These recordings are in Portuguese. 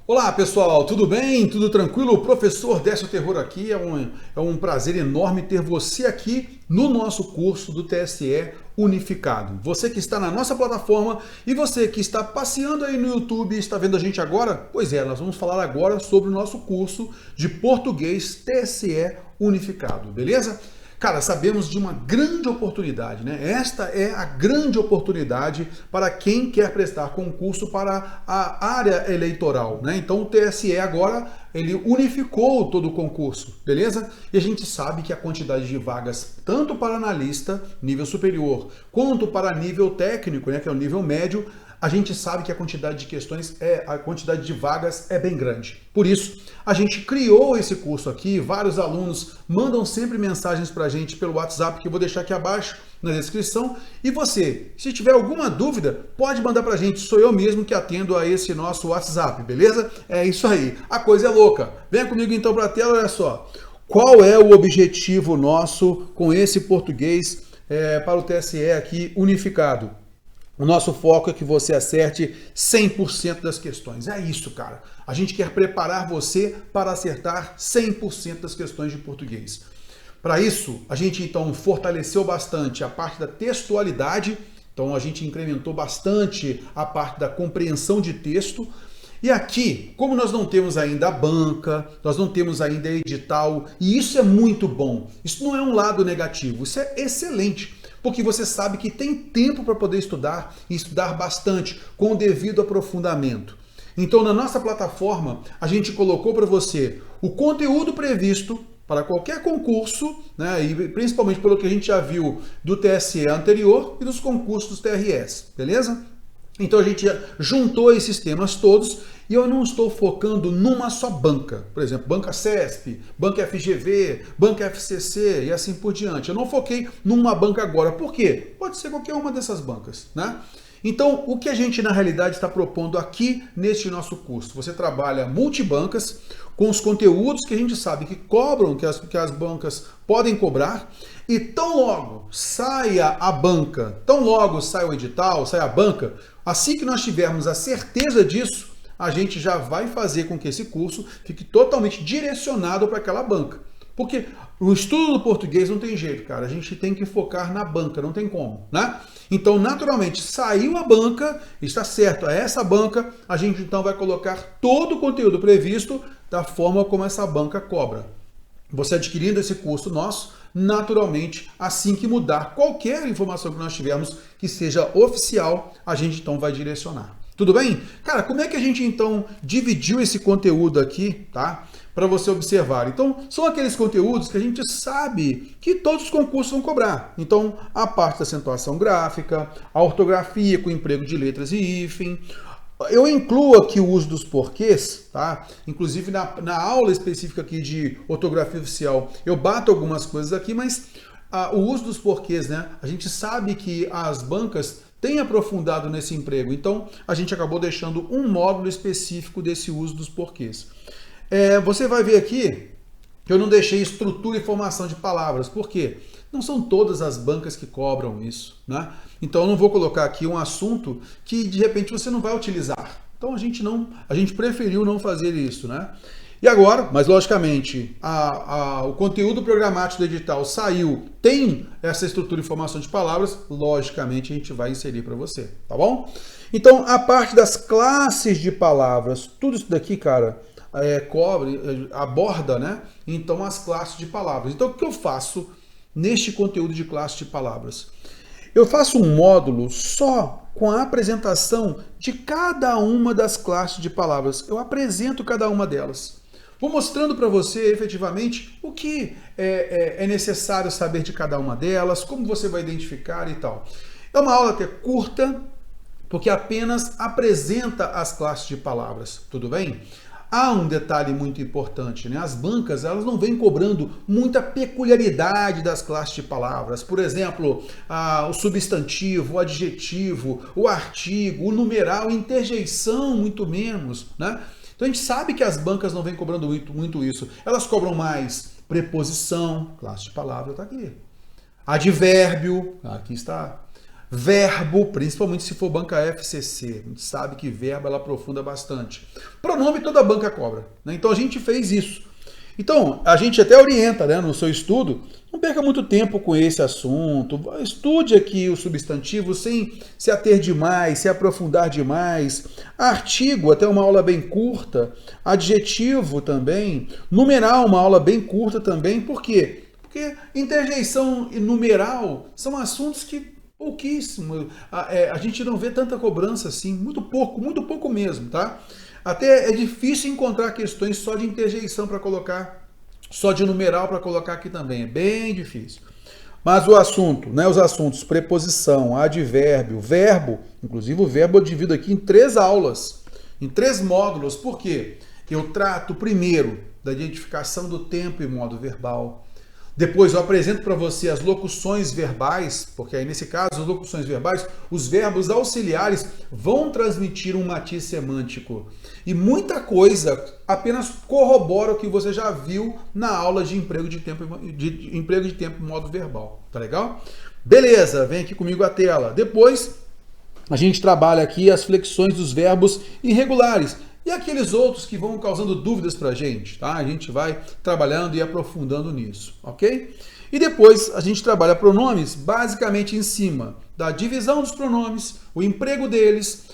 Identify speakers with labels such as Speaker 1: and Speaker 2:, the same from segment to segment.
Speaker 1: Olá pessoal, tudo bem? Tudo tranquilo? O professor Décio Terror aqui, é um prazer enorme ter você aqui no nosso curso do TSE Unificado. Você que está na nossa plataforma e você que está passeando aí no YouTube e está vendo a gente agora, pois é, nós vamos falar agora sobre o nosso curso de português TSE Unificado, beleza? Cara, sabemos de uma grande oportunidade, né? Esta é a grande oportunidade para quem quer prestar concurso para a área eleitoral, né? Então o TSE agora, ele unificou todo o concurso, beleza? E a gente sabe que a quantidade de vagas, tanto para analista, nível superior, quanto para nível técnico, né, que é o nível médio, a gente sabe que a quantidade de questões, a quantidade de vagas é bem grande. Por isso, a gente criou esse curso aqui, vários alunos mandam sempre mensagens para a gente pelo WhatsApp, que eu vou deixar aqui abaixo na descrição. E você, se tiver alguma dúvida, pode mandar para a gente, sou eu mesmo que atendo a esse nosso WhatsApp, beleza? É isso aí, a coisa é louca. Venha comigo então para a tela, olha só. Qual é o objetivo nosso com esse português para o TSE aqui unificado? O nosso foco é que você acerte 100% das questões. É isso, cara. A gente quer preparar você para acertar 100% das questões de português. Para isso, a gente então fortaleceu bastante a parte da textualidade. Então a gente incrementou bastante a parte da compreensão de texto. E aqui, como nós não temos ainda a banca, nós não temos ainda edital, e isso é muito bom. Isso não é um lado negativo, isso é excelente. Porque você sabe que tem tempo para poder estudar e estudar bastante, com o devido aprofundamento. Então, na nossa plataforma, a gente colocou para você o conteúdo previsto para qualquer concurso, né, e principalmente pelo que a gente já viu do TSE anterior e dos concursos dos TRS, beleza? Então a gente juntou esses temas todos e eu não estou focando numa só banca. Por exemplo, banca CESP, banca FGV, banca FCC e assim por diante. Eu não foquei numa banca agora. Por quê? Pode ser qualquer uma dessas bancas, né? Então, o que a gente na realidade está propondo aqui neste nosso curso? Você trabalha multibancas com os conteúdos que a gente sabe que cobram, que as bancas podem cobrar, e tão logo saia a banca, tão logo saia o edital, saia a banca, assim que nós tivermos a certeza disso, a gente já vai fazer com que esse curso fique totalmente direcionado para aquela banca. Porque o estudo do português não tem jeito, cara. A gente tem que focar na banca, não tem como, né? Então, naturalmente, saiu a banca, está certo, é essa banca, a gente então vai colocar todo o conteúdo previsto da forma como essa banca cobra. Você adquirindo esse curso nosso, naturalmente, assim que mudar qualquer informação que nós tivermos que seja oficial, a gente então vai direcionar. Tudo bem? Cara, como é que a gente então dividiu esse conteúdo aqui, tá? Para você observar. Então, são aqueles conteúdos que a gente sabe que todos os concursos vão cobrar. Então, a parte da acentuação gráfica, a ortografia com emprego de letras e hífen. Eu incluo aqui o uso dos porquês, tá? Inclusive na aula específica aqui de ortografia oficial, eu bato algumas coisas aqui, mas o uso dos porquês, né? A gente sabe que as bancas têm aprofundado nesse emprego, então a gente acabou deixando um módulo específico desse uso dos porquês. Você vai ver aqui que eu não deixei estrutura e formação de palavras. Por quê? Não são todas as bancas que cobram isso, né? Então eu não vou colocar aqui um assunto que de repente você não vai utilizar. Então a gente preferiu não fazer isso, né? E agora, mas logicamente, o conteúdo programático do edital saiu, tem essa estrutura e formação de palavras, logicamente a gente vai inserir para você, tá bom? Então a parte das classes de palavras, tudo isso daqui, cara, cobre, aborda, né? Então as classes de palavras. Então o que eu faço neste conteúdo de classe de palavras? Eu faço um módulo só com a apresentação de cada uma das classes de palavras. Eu apresento cada uma delas. Vou mostrando para você efetivamente o que é necessário saber de cada uma delas, como você vai identificar e tal. É uma aula até curta, porque apenas apresenta as classes de palavras, tudo bem? Há um detalhe muito importante, né? As bancas, elas não vêm cobrando muita peculiaridade das classes de palavras. Por exemplo, o substantivo, o adjetivo, o artigo, o numeral, interjeição, muito menos, né? Então a gente sabe que as bancas não vêm cobrando muito isso. Elas cobram mais preposição, classe de palavra está aqui. Advérbio, aqui está. Verbo, principalmente se for banca FCC, a gente sabe que verbo ela aprofunda bastante. Pronome toda banca cobra, né? Então a gente fez isso. Então a gente até orienta, né, no seu estudo, não perca muito tempo com esse assunto, estude aqui o substantivo sem se ater demais, se aprofundar demais. Artigo, até uma aula bem curta. Adjetivo também. Numeral, uma aula bem curta também. Por quê? Porque interjeição e numeral são assuntos que pouquíssimo. A gente não vê tanta cobrança assim, muito pouco mesmo, tá? Até é difícil encontrar questões só de interjeição para colocar, só de numeral para colocar aqui também, é bem difícil. Mas o assunto, né, os assuntos preposição, advérbio, verbo, inclusive o verbo eu divido aqui em 3 aulas, em 3 módulos. Por quê? Eu trato primeiro da identificação do tempo e modo verbal. Depois eu apresento para você as locuções verbais, porque aí nesse caso, as locuções verbais, os verbos auxiliares vão transmitir um matiz semântico. E muita coisa apenas corrobora o que você já viu na aula de emprego de tempo em modo verbal. Tá legal? Beleza, vem aqui comigo a tela. Depois a gente trabalha aqui as flexões dos verbos irregulares. E aqueles outros que vão causando dúvidas para a gente, tá? A gente vai trabalhando e aprofundando nisso, ok? E depois a gente trabalha pronomes basicamente em cima da divisão dos pronomes, o emprego deles,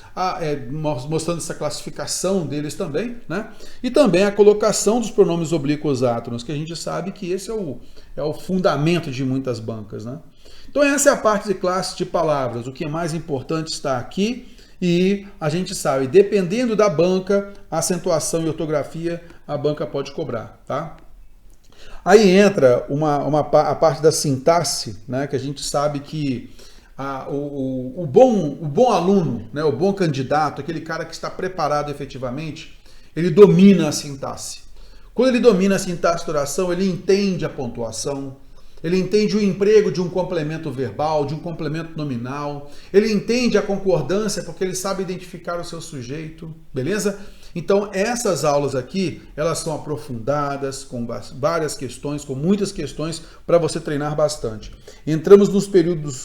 Speaker 1: mostrando essa classificação deles também, né? E também a colocação dos pronomes oblíquos átonos, que a gente sabe que esse é o fundamento de muitas bancas, né? Então essa é a parte de classe de palavras. O que é mais importante está aqui. E a gente sabe, dependendo da banca, acentuação e ortografia, a banca pode cobrar, tá? Aí entra a parte da sintaxe, né, que a gente sabe que o bom aluno, né, o bom candidato, aquele cara que está preparado efetivamente, ele domina a sintaxe. Quando ele domina a sintaxe da oração, ele entende a pontuação, ele entende o emprego de um complemento verbal, de um complemento nominal. Ele entende a concordância porque ele sabe identificar o seu sujeito, beleza? Então essas aulas aqui, elas são aprofundadas, com várias questões, com muitas questões para você treinar bastante. Entramos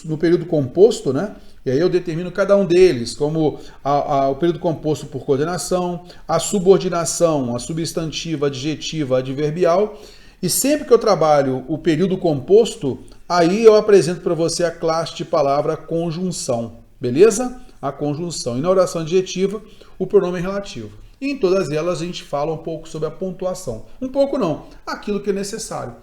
Speaker 1: no período composto, né? E aí eu determino cada um deles, como o período composto por coordenação, a subordinação, a substantiva, adjetiva, adverbial. E sempre que eu trabalho o período composto, aí eu apresento para você a classe de palavra conjunção, beleza? A conjunção. E na oração adjetiva, o pronome relativo. E em todas elas a gente fala um pouco sobre a pontuação. Um pouco não, aquilo que é necessário.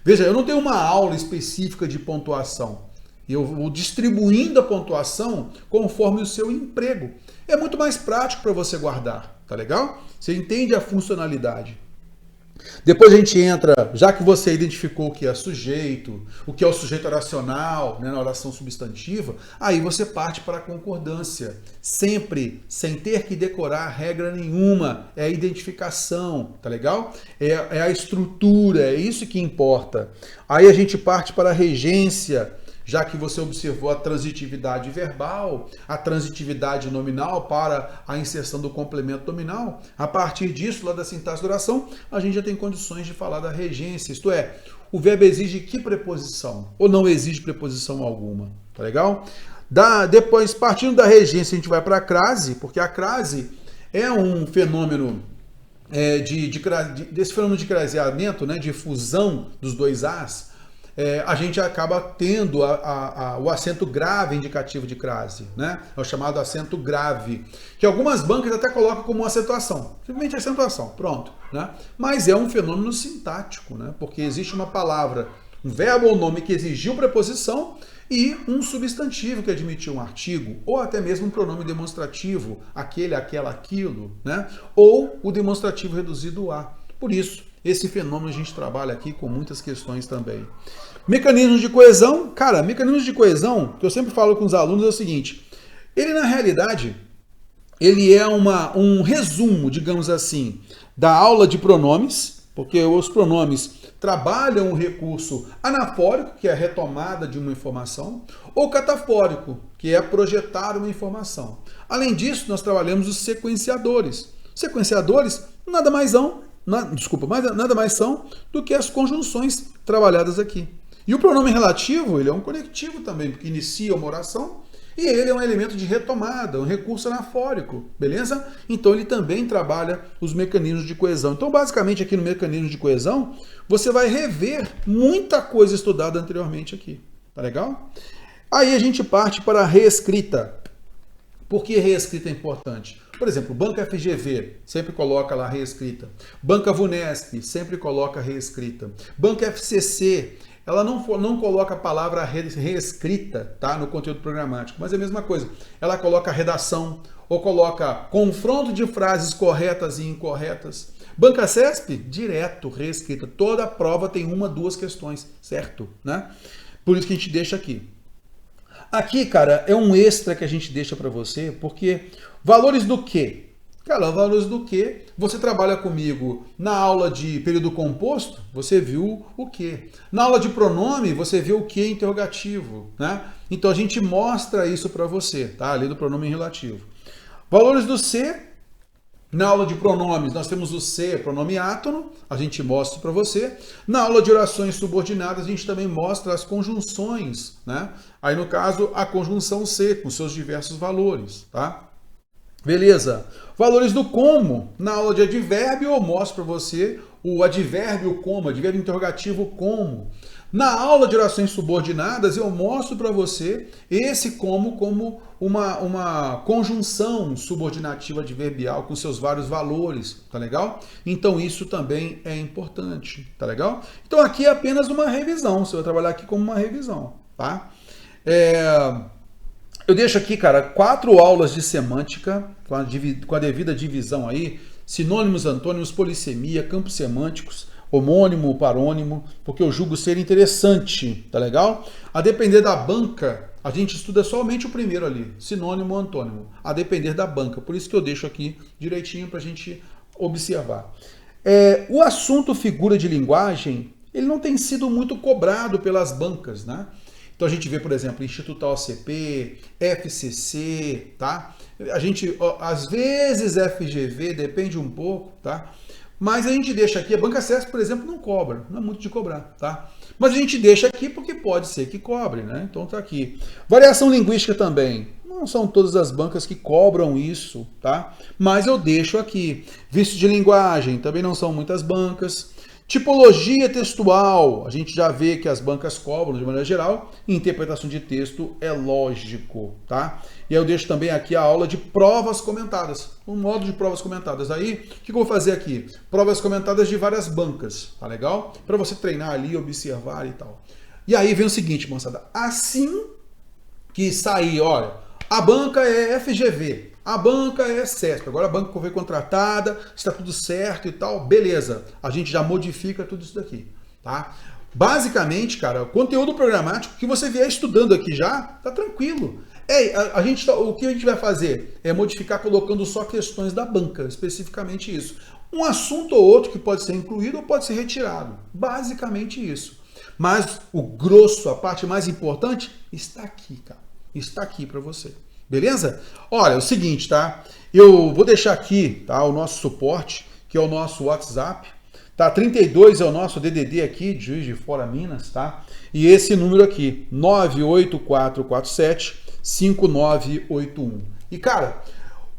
Speaker 1: Veja, eu não tenho uma aula específica de pontuação. Eu vou distribuindo a pontuação conforme o seu emprego. É muito mais prático para você guardar, tá legal? Você entende a funcionalidade. Depois a gente entra, já que você identificou o que é sujeito, o que é o sujeito oracional, né, na oração substantiva, aí você parte para a concordância. Sempre, sem ter que decorar regra nenhuma, é a identificação, tá legal? É a estrutura, é isso que importa. Aí a gente parte para a regência, já que você observou a transitividade verbal, a transitividade nominal para a inserção do complemento nominal, a partir disso, lá da sintaxe da oração, a gente já tem condições de falar da regência, isto é, o verbo exige que preposição? Ou não exige preposição alguma, tá legal? Depois, partindo da regência, a gente vai para a crase, porque a crase é um fenômeno desse fenômeno de craseamento, né, de fusão dos dois As. A gente acaba tendo o acento grave indicativo de crase, né? É o chamado acento grave, que algumas bancas até colocam como acentuação, simplesmente acentuação, pronto, né? Mas é um fenômeno sintático, né? Porque existe uma palavra, um verbo ou nome que exigiu preposição e um substantivo que admitiu um artigo, ou até mesmo um pronome demonstrativo, aquele, aquela, aquilo, né? Ou o demonstrativo reduzido a. Por isso, esse fenômeno a gente trabalha aqui com muitas questões também. Mecanismos de coesão. Cara, mecanismos de coesão, que eu sempre falo com os alunos, é o seguinte. Ele, na realidade, ele é um resumo, digamos assim, da aula de pronomes, porque os pronomes trabalham o recurso anafórico, que é a retomada de uma informação, ou catafórico, que é projetar uma informação. Além disso, nós trabalhamos os sequenciadores. Sequenciadores nada mais são do que as conjunções trabalhadas aqui. E o pronome relativo, ele é um conectivo também, porque inicia uma oração E ele é um elemento de retomada, um recurso anafórico, beleza? Então ele também trabalha os mecanismos de coesão. Então basicamente aqui no mecanismo de coesão, você vai rever muita coisa estudada anteriormente aqui, tá legal? Aí a gente parte para a reescrita. Por que reescrita é importante? Por exemplo, Banca FGV, sempre coloca lá reescrita. Banca VUNESP, sempre coloca reescrita. Banca FCC, ela não coloca a palavra reescrita, tá, no conteúdo programático, mas é a mesma coisa. Ela coloca redação ou coloca confronto de frases corretas e incorretas. Banca CESP, direto, reescrita. Toda a prova tem uma, duas questões, certo? Né? Por isso que a gente deixa aqui. Aqui, cara, é um extra que a gente deixa para você, porque valores do quê? Cara, valores do quê? Você trabalha comigo na aula de período composto, você viu o quê? Na aula de pronome, você viu o quê interrogativo, né? Então a gente mostra isso para você, tá? Ali do pronome relativo. Valores do C, na aula de pronomes, nós temos o C, pronome átono, a gente mostra para você. Na aula de orações subordinadas, a gente também mostra as conjunções, né? Aí, no caso, a conjunção C, com seus diversos valores, tá? Beleza. Valores do como. Na aula de advérbio, eu mostro para você o advérbio como, advérbio interrogativo como. Na aula de orações subordinadas, eu mostro para você esse como uma conjunção subordinativa adverbial com seus vários valores, tá legal? Então isso também é importante, tá legal? Então aqui é apenas uma revisão, você vai trabalhar aqui como uma revisão, tá? Eu deixo aqui, cara, 4 aulas de semântica, com a devida divisão aí, sinônimos, antônimos, polissemia, campos semânticos, homônimo, parônimo, porque eu julgo ser interessante, tá legal? A depender da banca, a gente estuda somente o primeiro ali, sinônimo, antônimo, a depender da banca, por isso que eu deixo aqui direitinho para a gente observar. O assunto figura de linguagem, ele não tem sido muito cobrado pelas bancas, né? Então a gente vê, por exemplo, Instituto OCP, FCC, tá? A gente, às vezes, FGV, depende um pouco, tá? Mas a gente deixa aqui, a Banca CESP, por exemplo, não cobra, não é muito de cobrar, tá? Mas a gente deixa aqui porque pode ser que cobre, né? Então tá aqui. Variação linguística também. Não são todas as bancas que cobram isso, tá? Mas eu deixo aqui. Vício de linguagem, também não são muitas bancas. Tipologia textual, a gente já vê que as bancas cobram de maneira geral, e interpretação de texto é lógico, tá? E aí eu deixo também aqui a aula de provas comentadas, um modo de provas comentadas. Aí, o que eu vou fazer aqui? Provas comentadas de várias bancas, tá legal? Para você treinar ali, observar e tal. E aí vem o seguinte, moçada, assim que sair, olha, a banca é FGV, a banca é CESP, agora a banca foi contratada, está tudo certo e tal, beleza. A gente já modifica tudo isso daqui, tá? Basicamente, cara, o conteúdo programático que você vier estudando aqui já, tá tranquilo. O que a gente vai fazer é modificar colocando só questões da banca, especificamente isso. Um assunto ou outro que pode ser incluído ou pode ser retirado. Basicamente isso. Mas o grosso, a parte mais importante, está aqui, cara. Está aqui para você. Beleza? Olha, é o seguinte, tá? Eu vou deixar aqui, tá, o nosso suporte, que é o nosso WhatsApp, tá? 32 é o nosso DDD aqui, de Juiz de Fora, Minas, tá? E esse número aqui, 98447-5981. E, cara,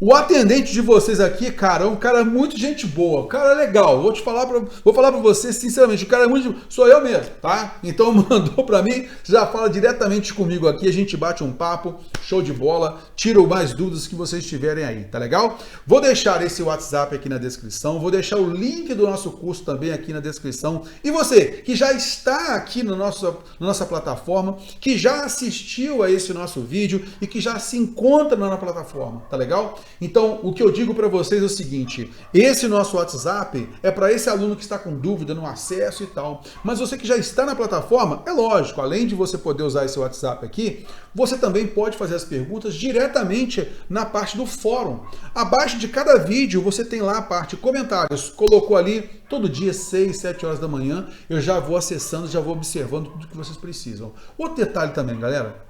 Speaker 1: o atendente de vocês aqui, cara, é um cara muito gente boa, um cara legal. Vou falar para você sinceramente, o cara é muito, sou eu mesmo, tá? Então mandou para mim, já fala diretamente comigo aqui, a gente bate um papo, show de bola, tira mais dúvidas que vocês tiverem aí, tá legal? Vou deixar esse WhatsApp aqui na descrição, vou deixar o link do nosso curso também aqui na descrição. E você que já está aqui na nossa plataforma, que já assistiu a esse nosso vídeo e que já se encontra na plataforma, tá legal? Então, o que eu digo para vocês é o seguinte, esse nosso WhatsApp é para esse aluno que está com dúvida no acesso e tal, mas você que já está na plataforma, é lógico, além de você poder usar esse WhatsApp aqui, você também pode fazer as perguntas diretamente na parte do fórum. Abaixo de cada vídeo, você tem lá a parte comentários, colocou ali, todo dia, 6, 7 horas da manhã, eu já vou acessando, já vou observando tudo que vocês precisam. Outro detalhe também, galera,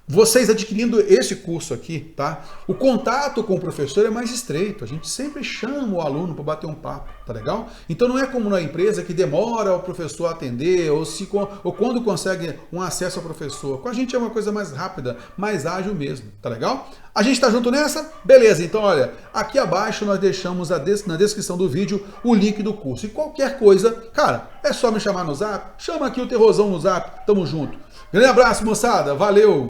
Speaker 1: vocês adquirindo esse curso aqui, tá? O contato com o professor é mais estreito. A gente sempre chama o aluno para bater um papo, tá legal? Então não é como na empresa que demora o professor a atender ou quando consegue um acesso ao professor. Com a gente é uma coisa mais rápida, mais ágil mesmo, tá legal? A gente tá junto nessa? Beleza, então olha, aqui abaixo nós deixamos na descrição do vídeo o link do curso. E qualquer coisa, cara, é só me chamar no Zap, chama aqui o Terrorzão no Zap, tamo junto. Grande abraço, moçada, valeu!